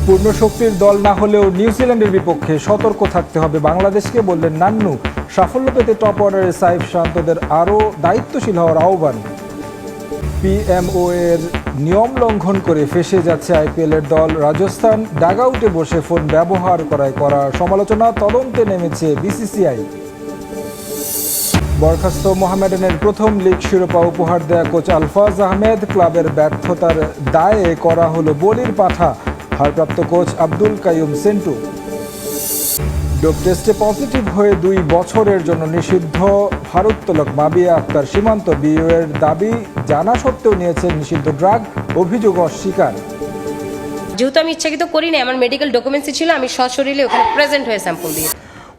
পূর্ণ শক্তির দল না হলেও নিউজিল্যান্ডের বিপক্ষে সতর্ক থাকতে হবে বাংলাদেশকে, বললেন নান্নু। সাফল্য পেতে টপ অর্ডারে সাইফ শান্তদের আরও দায়িত্বশীল হওয়ার আহ্বান। পিএমও এর নিয়ম লঙ্ঘন করে ফেঁসে যাচ্ছে আইপিএলের দল রাজস্থান। ডাগআউটে বসে ফোন ব্যবহার করা সমালোচনা, তদন্তে নেমেছে বিসিসিআই। বরখাস্ত মোহামেডানের প্রথম লিগ শিরোপা উপহার দেয়া কোচ আলফাজ আহমেদ। ক্লাবের ব্যর্থতার দায়ে করা হলো বলির পাঠা ভারপ্রাপ্ত কোচ আব্দুল কাইয়ুম সেন্টু। ডোপ টেস্টে পজিটিভ হয়ে 2 বছরের জন্য নিষিদ্ধ ভারোত্তোলক মাবিয়া আক্তার সীমান্ত। বিইউর দাবি জানা সত্ত্বেও নিয়েছেন নিষিদ্ধ ড্রাগ, অভিযোগ অস্বীকার। যেহেতু আমি ইচ্ছাকৃত করিনি, আমার মেডিকেল ডকুমেন্টসই ছিল, আমি সশরীরে ওখানে প্রেজেন্ট হয়ে স্যাম্পল দিয়ে।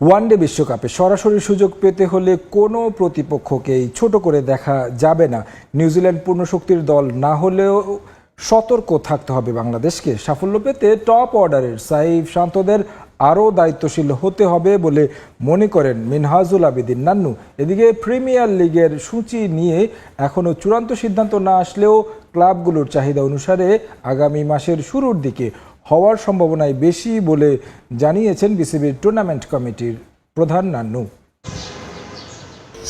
ওয়ানডে বিশ্বকাপে সরাসরি সুযোগ পেতে হলে কোনো প্রতিপক্ষকেই ছোট করে দেখা যাবে না। নিউজিল্যান্ড পূর্ণ শক্তির দল না হলেও সতর্ক থাকতে হবে বাংলাদেশকে। সাফল্য পেতে টপ অর্ডারের সাইফ শান্তদের আরও দায়িত্বশীল হতে হবে বলে মনে করেন মিনহাজুল আবেদিন নান্নু। এদিকে প্রিমিয়ার লিগের সূচি নিয়ে এখনও চূড়ান্ত সিদ্ধান্ত না আসলেও ক্লাবগুলোর চাহিদা অনুসারে আগামী মাসের শুরুর দিকে হওয়ার সম্ভাবনাই বেশি বলে জানিয়েছেন বিসিবির টুর্নামেন্ট কমিটির প্রধান নান্নু।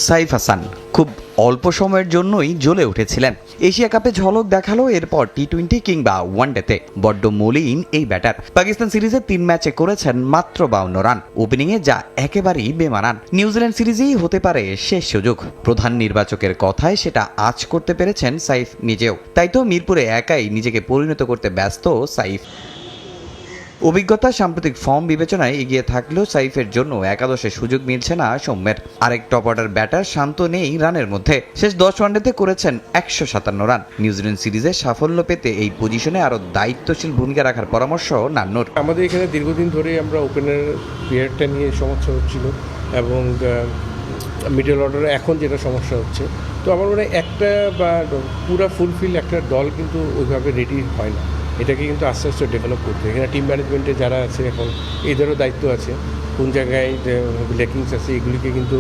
সাইফ হাসান খুব অল্প সময়ের জন্যই জ্বলে উঠেছিলেন। এশিয়া কাপে ঝলক দেখালো, এরপর টি-20 কিংবা ওয়ানডেতে বড্ড মলিন এই ব্যাটার। পাকিস্তান সিরিজে 3 ম্যাচে করেছেন মাত্র 52 রান, ওপেনিংয়ে যা একেবারেই বেমানান। নিউজিল্যান্ড সিরিজেই হতে পারে শেষ সুযোগ। প্রধান নির্বাচকের কথায় সেটা আজ করতে পেরেছেন সাইফ নিজেও। তাই তো মিরপুরে একাই নিজেকে পরিণত করতে ব্যস্ত সাইফ। অভিজ্ঞতা, সাম্প্রতিক ফর্ম বিবেচনায় এগিয়ে থাকলেও সাইফের জন্য একাদশে সুযোগ মিলছে না সৌম্যের। আরেক টপ অর্ডার ব্যাটার শান্ত নেই রানের মধ্যে। শেষ 10 ওয়ানডেতে করেছেন 157 রান। নিউজিল্যান্ড সিরিজে সাফল্য পেতে এই পজিশনে আরও দায়িত্বশীল ভূমিকা রাখার পরামর্শ নান্নুর। আমাদের এখানে দীর্ঘদিন ধরে আমরা ওপেনার প্লেয়ারটা নিয়ে সমস্যা হচ্ছিল এবং মিডল অর্ডারে এখন যেটা সমস্যা হচ্ছে, তো আমার মনে হয় একটা বা পুরা ফুলফিল একটা দল কিন্তু ওইভাবে রেডি হয় না। এটাকে কিন্তু আস্তে আস্তে ডেভেলপ করতে হয়। এখানে টিম ম্যানেজমেন্টে যারা আছে এখন এদেরও দায়িত্ব আছে, কোন জায়গায় লেকিংস আছে এগুলিকে কিন্তু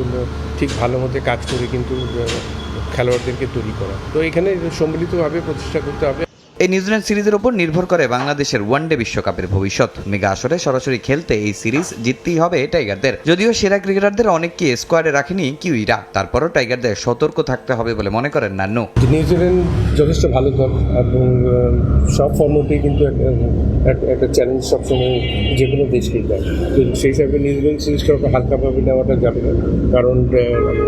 ঠিক ভালো মতো কাজ করে কিন্তু খেলোয়াড়দেরকে তৈরি করা। তো এখানে সম্মিলিতভাবে প্রচেষ্টা করতে হবে। এই নিউজিল্যান্ড সিরিজের উপর নির্ভর করে বাংলাদেশের ওয়ানডে বিশ্বকাপের ভবিষ্যৎ। মেগা আসরে সরাসরি খেলতে এই সিরিজ জিততেই হবে টাইগারদের। যদিও সেরা ক্রিকেটারদের অনেককে স্কোয়াডে রাখেনি কিউইরা, তারপরও টাইগারদের সতর্ক থাকতে হবে বলে মনে করেন নান্নু। নিউজিল্যান্ড যথেষ্ট ভালো দল এবং সব ফর্মেটেই কিন্তু একটা চ্যালেঞ্জ সবসময় যে কোনো দেশকেই দেয়। তো সেই হিসাবে নিউজিল্যান্ড সিরিজটা হালকাভাবে নেওয়াটা যাবে না, কারণ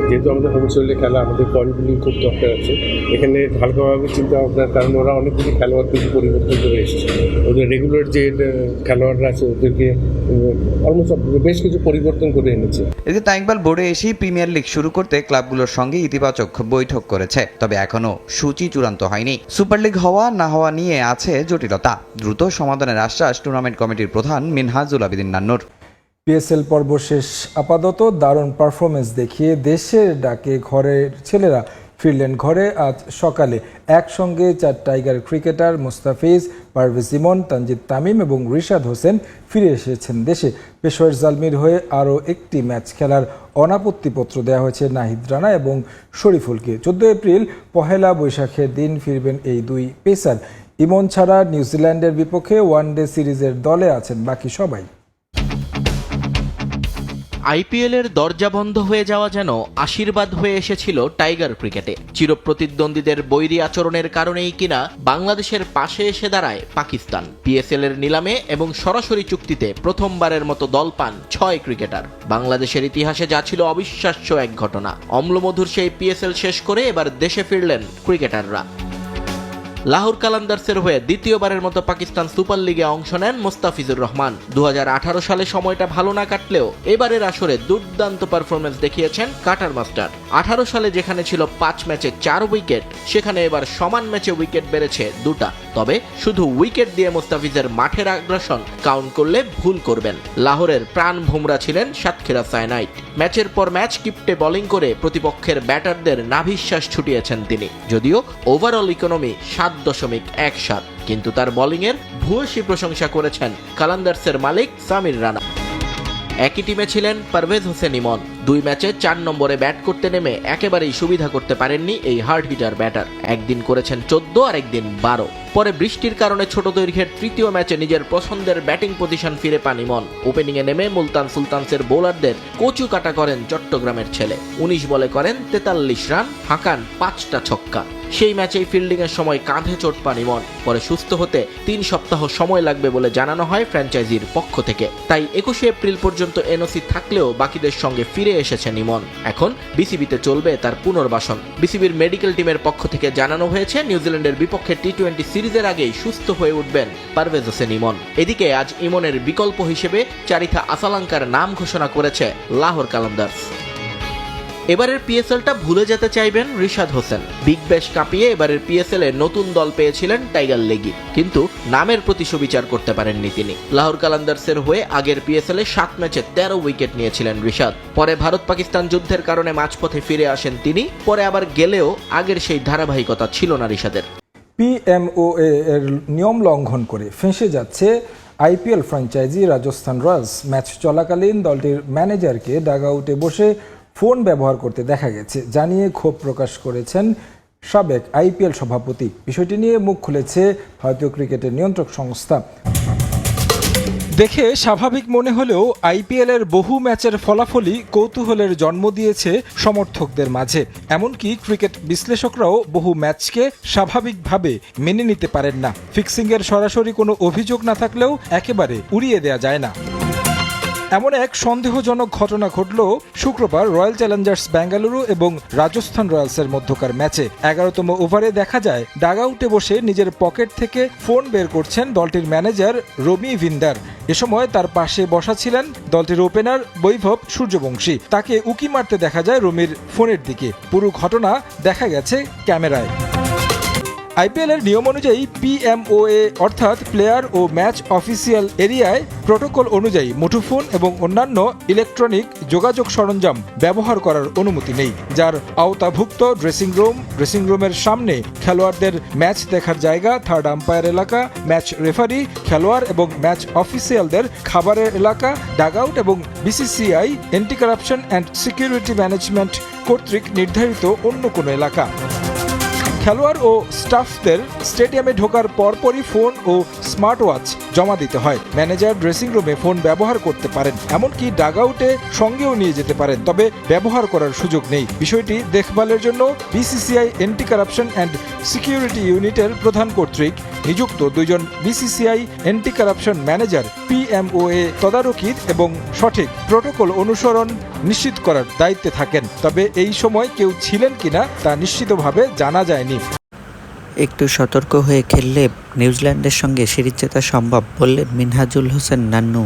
যেহেতু আমাদের হোম সোইলে খেলা, আমাদের পয়েন্টগুলি খুব দরকার আছে। এখানে হালকাভাবে চিন্তা ভাবনার কারণ ওরা অনেকগুলি খেলোয়াড় কিন্তু পরিবর্তন করে এসেছে। ওদের রেগুলার যে খেলোয়াড়রা আছে ওদেরকে অলমোস্ট বেশ কিছু পরিবর্তন করে এনেছে। এদিকে তাইকবাল বোর্ডে এসেই প্রিমিয়ার লিগ শুরু করতে ক্লাবগুলোর সঙ্গে ইতিবাচক বৈঠক করেছে, তবে এখনও সূচি চূড়ান্ত হয়নি। সুপার লিগ হওয়া না হওয়া নিয়ে আছে জটিলতা। দ্রুত সমাধানের আশ্বাস টুর্নামেন্ট কমিটির প্রধান মিনহাজুল আবেদিন নান্নুর। পিএসএল পর্ব শেষ, আপাতত দারুণ পারফরমেন্স দেখিয়ে দেশের ডাকে ঘরের ছেলেরা ফিরলেন ঘরে আজ সকালে। একসঙ্গে 4 টাইগার ক্রিকেটার মুস্তাফিজ, পারভেজ ইমন, তানজিদ তামিম এবং রিশাদ হোসেন ফিরে এসেছেন দেশে। পেশোয়ার জালমির হয়ে আরও একটি ম্যাচ খেলার অনাপত্তিপত্র দেওয়া হয়েছে নাহিদ রানা এবং শরীফুলকে। 14 এপ্রিল পহেলা বৈশাখের দিন ফিরবেন এই 2 পেসার। ইমন ছাড়া নিউজিল্যান্ডের বিপক্ষে ওয়ানডে সিরিজের দলে আছেন বাকি সবাই। আইপিএলের দরজা বন্ধ হয়ে যাওয়া যেন আশীর্বাদ হয়ে এসেছিল টাইগার ক্রিকেটে। চিরপ্রতিদ্বন্দ্বীদের বৈরী আচরণের কারণেই কিনা বাংলাদেশের পাশে এসে দাঁড়ায় পাকিস্তান। পিএসএল এর নিলামে এবং সরাসরি চুক্তিতে প্রথমবারের মতো দল পান 6 ক্রিকেটার। বাংলাদেশের ইতিহাসে যা ছিল অবিশ্বাস্য এক ঘটনা। অম্লমধুর সেই পিএসএল শেষ করে এবার দেশে ফিরলেন ক্রিকেটাররা। লাহোর কালান্দার্সের হয়ে দ্বিতীয়বারের মতো পাকিস্তান সুপার লিগে অংশ নেন মুস্তাফিজুর রহমান। 2018 সালে সময়টা ভালো না কাটলেও এবারের আসরে দুর্দান্ত পারফরমেন্স দেখিয়েছেন কাটার মাস্টার। 18 সালে যেখানে ছিল 5 ম্যাচে 4 উইকেট, সেখানে এবার সমান ম্যাচে উইকেট বেড়েছে 2টা। তবে শুধু উইকেট দিয়ে মুস্তাফিজের মাঠের আগ্রাসন কাউন্ট করলে ভুল করবেন। লাহোরের প্রাণ ভোমরা ছিলেন সাতক্ষীরা সাইনাইট। ম্যাচের পর ম্যাচ কিপ্টে বোলিং করে প্রতিপক্ষের ব্যাটারদের নাভিশ্বাস ছুটিয়েছেন তিনি। যদিও ওভারঅল ইকোনমি 7.17, কিন্তু তার বোলিংয়ের ভূয়সী প্রশংসা করেছেন কালান্দার্সের মালিক সামির রানা। একই টিমে ছিলেন পারভেজ হোসেন ইমন। 2 ম্যাচে 4 নম্বরে ব্যাট করতে নেমে একেবারেই সুবিধা করতে পারেননি এই হার্ড হিটার ব্যাটার। একদিন করেছেন 14 আর একদিন 12। পরে বৃষ্টির কারণে ছোট দৈর্ঘ্যের তৃতীয় ম্যাচে নিজের পছন্দের ব্যাটিং পজিশন ফিরে পান ইমন। ওপেনিংয়ে নেমে মুলতান সুলতানসের বোলারদের কচু কাটা করেন চট্টগ্রামের ছেলে। 19 বলে করেন 43 রান, হাঁকান 5টা ছক্কা। সেই ম্যাচেই ফিল্ডিংয়ের সময় কাঁধে চোট পান ইমন। পরে সুস্থ হতে 3 সপ্তাহ সময় লাগবে বলে জানানো হয় ফ্র্যাঞ্চাইজির পক্ষ থেকে। তাই 21 এপ্রিল পর্যন্ত এনওসি থাকলেও বাকিদের সঙ্গে ফিরে এসেছেন ইমন। এখন বিসিবিতে চলবে তার পুনর্বাসন। বিসিবির মেডিকেল টিমের পক্ষ থেকে জানানো হয়েছে নিউজিল্যান্ডের বিপক্ষে টি-20 সিরিজের আগেই সুস্থ হয়ে উঠবেন পারভেজ হোসেন ইমন। এদিকে আজ ইমনের বিকল্প হিসেবে চারিথা আসালাঙ্কার নাম ঘোষণা করেছে লাহোর কালান্দার্স। এবারের পিএসএলটা ভুলে যেতে চাইবেন রিশাদ হোসেন। বিগ ব্যাশ কাঁপিয়ে এবারের পিএসএল এ নতুন দল পেয়েছিলেন টাইগার লেগি, কিন্তু নামের প্রতি সুবিচার করতে পারেননি তিনি। লাহোর কালান্দার্সের হয়ে আগের পিএসএল এ 7 ম্যাচে 13 উইকেট নিয়েছিলেন রিশাদ। পরে ভারত পাকিস্তান যুদ্ধের কারণে মাঝপথে ফিরে আসেন তিনি। পরে আবার গেলেও আগের সেই ধারাবাহিকতা ছিল না রিশাদের। পিএমওএ এর নিয়ম লঙ্ঘন করে ফেঁসে যাচ্ছে IPL franchise Rajasthan Royals. Match চলাকালীন দলটির ম্যানেজারকে ডাগআউটে বসে ফোন ব্যবহার করতে দেখা গেছে জানিয়ে ক্ষোভ প্রকাশ করেছেন সাবেক আইপিএল সভাপতি। বিষয়টি নিয়ে মুখ খুলেছে ভারতীয় ক্রিকেটের নিয়ন্ত্রক সংস্থা। দেখে স্বাভাবিক মনে হলেও আইপিএল এর বহু ম্যাচের ফলাফলই কৌতূহলের জন্ম দিয়েছে সমর্থকদের মাঝে। এমনকি ক্রিকেট বিশ্লেষকরাও বহু ম্যাচকে স্বাভাবিকভাবে মেনে নিতে পারেন না। ফিক্সিংয়ের সরাসরি কোনো অভিযোগ না থাকলেও একেবারে উড়িয়ে দেওয়া যায় না। এমন এক সন্দেহজনক ঘটনা ঘটল শুক্রবার রয়্যাল চ্যালেঞ্জার্স বেঙ্গালুরু এবং রাজস্থান রয়্যালসের মধ্যকার ম্যাচে। 11তম ওভারে দেখা যায় ডাগআউটে বসে নিজের পকেট থেকে ফোন বের করছেন দলটির ম্যানেজার রমি ভিন্দার। এ সময় তার পাশে বসা ছিলেন দলটির ওপেনার বৈভব সূর্যবংশী। তাকে উকি মারতে দেখা যায় রমির ফোনের দিকে। পুরো ঘটনা দেখা গেছে ক্যামেরায়। আইপিএল এর নিয়ম অনুযায়ী পিএমওএ অর্থাৎ প্লেয়ার ও ম্যাচ অফিসিয়াল এরিয়ায় প্রোটোকল অনুযায়ী মুঠোফোন এবং অন্যান্য ইলেকট্রনিক যোগাযোগ সরঞ্জাম ব্যবহার করার অনুমতি নেই, যার আওতাভুক্ত ড্রেসিং রুমের সামনে, খেলোয়াড়দের ম্যাচ দেখার জায়গা, থার্ড আম্পায়ার এলাকা, ম্যাচ রেফারি, খেলোয়াড় এবং ম্যাচ অফিসিয়ালদের খাবারের এলাকা, ডাগআউট এবং BCCI anti corruption and security management কর্তৃক নির্ধারিত অন্য কোনো এলাকা। খেলোয়াড় ও স্টাফদের স্টেডিয়ামে ঢোকার পরপরই ফোন ও স্মার্ট ওয়াচ জমা দিতে হয়। ম্যানেজার ড্রেসিং রুমে ফোন ব্যবহার করতে পারেন, এমনকি ডাগআউটে সঙ্গেও নিয়ে যেতে পারেন, তবে ব্যবহার করার সুযোগ নেই। বিষয়টি দেখভালের জন্য BCCI anti corruption and security ইউনিটের প্রধান কর্তৃক নিযুক্ত 2 জন বিসিসিআই অ্যান্টি কারাপশন ম্যানেজার পিএমওএ তদারকি এবং সঠিক প্রোটোকল অনুসরণ নিশ্চিত করার দায়িত্বে থাকেন। তবে এই সময় কেউ ছিলেন কিনা তা নিশ্চিতভাবে জানা যায়নি। একটু সতর্ক হয়ে খেললে নিউজিল্যান্ডের সঙ্গে সিরিজ জেতা সম্ভব বললেন মিনহাজুল হোসেন নান্নু।